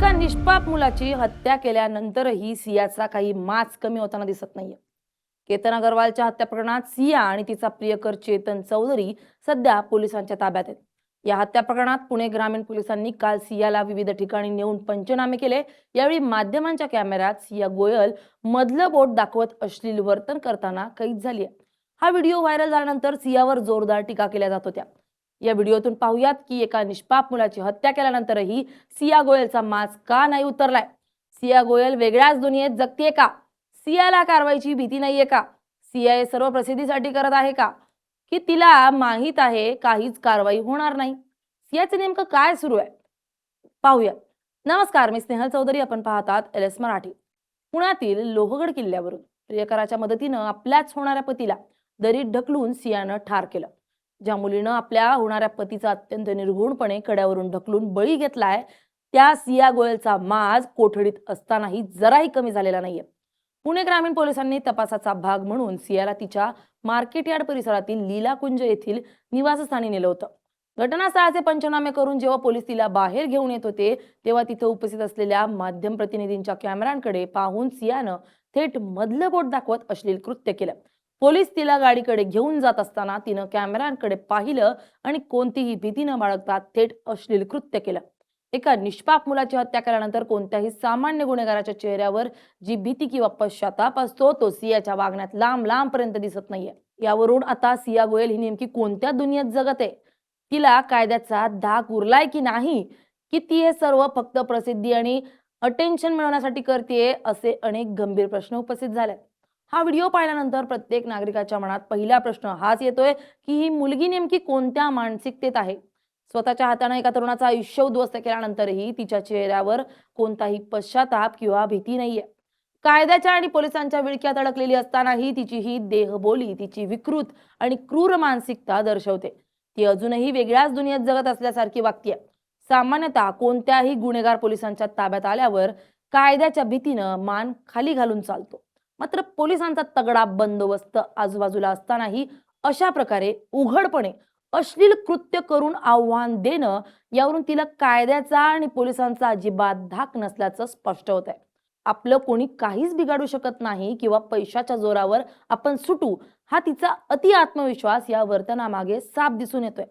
एका निष्पाप मुलाची हत्या केल्यानंतरही सियाचा काही माच कमी होताना दिसत नाहीये. केतन अग्रवालच्या हत्या प्रकरणात सिया आणि तिचा प्रियकर चेतन चौधरी सध्या पोलिसांच्या ताब्यात आहेत. या हत्या प्रकरणात पुणे ग्रामीण पोलिसांनी काल सियाला विविध ठिकाणी नेऊन पंचनामे केले. यावेळी माध्यमांच्या कॅमेऱ्यात सिया गोयल मधलं बोट दाखवत अश्लील वर्तन करताना कैद झाली आहे. हा व्हिडिओ व्हायरल झाल्यानंतर सियावर जोरदार टीका केल्या जात होत्या. या व्हिडिओतून पाहूयात की एका निष्पाप मुलाची हत्या केल्यानंतरही सिया गोयलचा माज का नाही उतरलाय. सिया गोयल वेगळ्याच दुनियेत जगतीये का? सियाला कारवाईची भीती नाहीये का? सिया हे सर्व प्रसिद्धीसाठी करत आहे का? की तिला माहित आहे काहीच कारवाई होणार नाही? सियाचं नेमकं काय सुरू आहे पाहूया. नमस्कार, मी स्नेहल चौधरी. आपण पाहतात LS मराठी. पुण्यातील लोहगड किल्ल्यावरून प्रियकराच्या मदतीनं आपल्याच होणाऱ्या पतीला दरीत ढकलून सियानं ठार केलं. ज्या मुलीनं आपल्या होणाऱ्या पतीचा अत्यंत निर्घुणपणे कड्यावरून ढकलून बळी घेतलाय, त्या सिया गोयलचा माज कोठडीत असतानाही जराही कमी झालेला नाहीये. पुणे ग्रामीण पोलिसांनी तपासाचा भाग म्हणून सियाला तिच्या मार्केट यार्ड परिसरातील लीलाकुंज येथील निवासस्थानी नेलं होतं. घटनास्थळाचे पंचनामे करून जेव्हा पोलीस तिला बाहेर घेऊन येत होते, तेव्हा तिथं उपस्थित असलेल्या माध्यम प्रतिनिधींच्या कॅमेऱ्यांकडे पाहून सियानं थेट मधलं बोट दाखवत अश्लील कृत्य केलं. पोलीस तिला गाडीकडे घेऊन जात असताना तिनं कॅमेऱ्यांकडे पाहिलं आणि कोणतीही भीती न बाळगता थेट अश्लील कृत्य केलं. एका निष्पाप मुलाची हत्या केल्यानंतर कोणत्याही सामान्य गुन्हेगाराच्या चेहऱ्यावर जी भीती किंवा पश्चाताप असतो, तो सियाच्या वागण्यात लांब लांबपर्यंत दिसत नाहीये. यावरून आता सिया गोयल ही नेमकी कोणत्या दुनियेत जगत आहे? तिला कायद्याचा धाक उरलाय की नाही? की ती हे सर्व फक्त प्रसिद्धी आणि अटेन्शन मिळवण्यासाठी करते? असे अनेक गंभीर प्रश्न उपस्थित झाले. हा व्हिडिओ पाहिल्यानंतर प्रत्येक नागरिकाच्या मनात पहिला प्रश्न हाच येतोय की ही मुलगी नेमकी कोणत्या मानसिकतेत आहे? स्वतःच्या हाताने एका तरुणाचं आयुष्य उद्ध्वस्त केल्यानंतरही तिच्या चेहऱ्यावर कोणताही पश्चाताप किंवा भीती नाहीये. कायद्याच्या आणि पोलिसांच्या विळख्यात अडकलेली असतानाही तिची ही देहबोली तिची विकृत आणि क्रूर मानसिकता दर्शवते. ती अजूनही वेगळ्याच दुनियेत जगत असल्यासारखी वागतीये. सामान्यतः कोणत्याही गुन्हेगार पोलिसांच्या ताब्यात आल्यावर कायद्याच्या भीतीनं मान खाली घालून चालतो. मात्र पोलिसांचा तगडा बंदोबस्त आजूबाजूला असतानाही अशा प्रकारे उघडपणे अश्लील कृत्य करून आव्हान देणं, यावरून तिला कायद्याचा आणि पोलिसांचा अजिबात धाक नसल्याचं स्पष्ट होत आहे. आपलं कोणी काहीच बिघाडू शकत नाही किंवा पैशाच्या जोरावर आपण सुटू, हा तिचा अति आत्मविश्वास या वर्तनामागे साफ दिसून येतोय.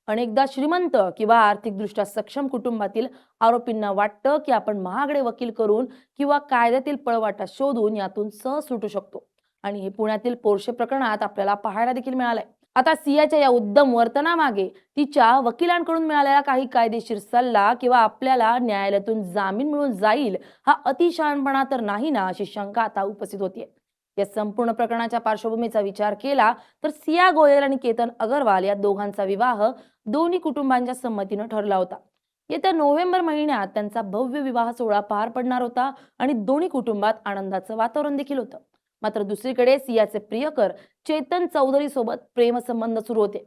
अनेकदा श्रीमंत किंवा आर्थिकदृष्ट्या सक्षम कुटुंबातील आरोपींना वाटतं की आपण महागडे वकील करून किंवा कायद्यातील पळवाटा शोधून यातून सहज सुटू शकतो. आणि हे पुण्यातील पोर्शे प्रकरणात आपल्याला पाहायला देखील मिळालंय. आता सियाच्या या उद्दम वर्तनामागे तिच्या वकिलांकडून मिळालेला काही कायदेशीर सल्ला किंवा आपल्याला न्यायालयातून जामीन मिळून जाईल, हा अतिशहाणपणा तर नाही ना, अशी शंका आता उपस्थित होतीये. या संपूर्ण प्रकरणाच्या पार्श्वभूमीचा विचार केला तर सिया गोयल आणि केतन अग्रवाल या दोघांचा विवाह दोन्ही कुटुंबांच्या संमतीनं ठरला होता. येत्या नोव्हेंबर महिन्यात त्यांचा भव्य विवाह सोहळा पार पडणार होता आणि दोन्ही कुटुंबात आनंदाचं वातावरण देखील होतं. मात्र दुसरीकडे सियाचे प्रियकर चेतन चौधरी सोबत प्रेमसंबंध सुरू होते.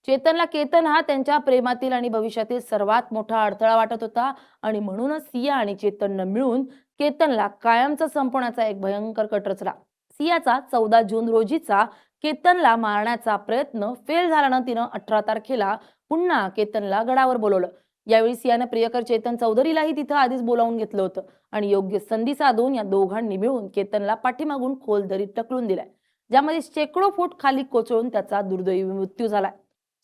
चेतनला केतन हा त्यांच्या प्रेमातील आणि भविष्यातील सर्वात मोठा अडथळा वाटत होता आणि म्हणूनच सिया आणि चेतननं मिळून केतनला कायमचा संपवण्याचा एक भयंकर कट रचला. सियाचा 14 जून रोजीचा केतनला मारण्याचा प्रयत्न फेल झाल्यानं तिनं 18 तारखेला पुन्हा केतनला गडावर बोलवलं. यावेळी सियाने प्रियकर चेतन चौधरीलाही तिथं आधीच बोलावून घेतलं होतं आणि योग्य संधी साधून या दोघांनी मिळून केतनला पाठीमागून खोल दरीत टकलून दिलाय, ज्यामध्ये शेकडो फूट खाली कोसळून त्याचा दुर्दैवी मृत्यू झालाय.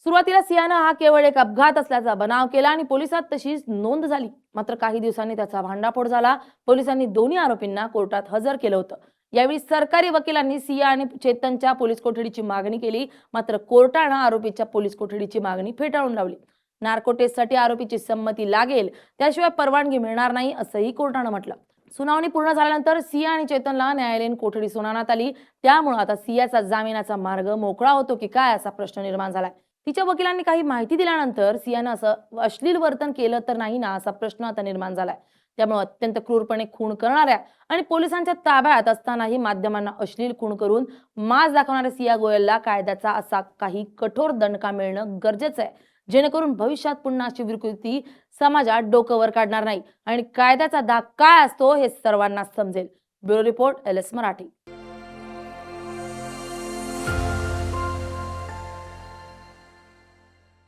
सुरुवातीला सियानं हा केवळ एक अपघात असल्याचा बनाव केला आणि पोलिसात तशीच नोंद झाली. मात्र काही दिवसांनी त्याचा भांडाफोड झाला. पोलिसांनी दोन्ही आरोपींना कोर्टात हजर केलं होतं. यावेळी सरकारी वकिलांनी सिया आणि चेतनच्या पोलीस कोठडीची मागणी केली. मात्र कोर्टानं आरोपीच्या पोलीस कोठडीची मागणी फेटाळून लावली. नार्को टेस्टसाठी आरोपीची संमती लागेल, त्याशिवाय परवानगी मिळणार नाही, असंही कोर्टानं म्हटलं. सुनावणी पूर्ण झाल्यानंतर सिया आणि चेतनला न्यायालयीन कोठडी सुनावण्यात आली. त्यामुळे आता सियाचा जामिनाचा मार्ग मोकळा होतो की काय, असा प्रश्न निर्माण झालाय. तिच्या वकिलांनी काही माहिती दिल्यानंतर सियानं असं अश्लील वर्तन केलं तर नाही ना, असा प्रश्न आता निर्माण झालाय. त्यामुळे अत्यंत क्रूरपणे खून करणाऱ्या आणि पोलिसांच्या ताब्यात असतानाही माध्यमांना अश्लील खून करून माज दाखवणाऱ्या सिया गोयलला कायद्याचा असा काही कठोर दणका मिळणं गरजेचं आहे, जेणेकरून भविष्यात पुन्हा अशी विकृती समाजात डोकं वर काढणार नाही आणि कायद्याचा धाक काय असतो हे सर्वांना समजेल. Bureau report LS Marathi.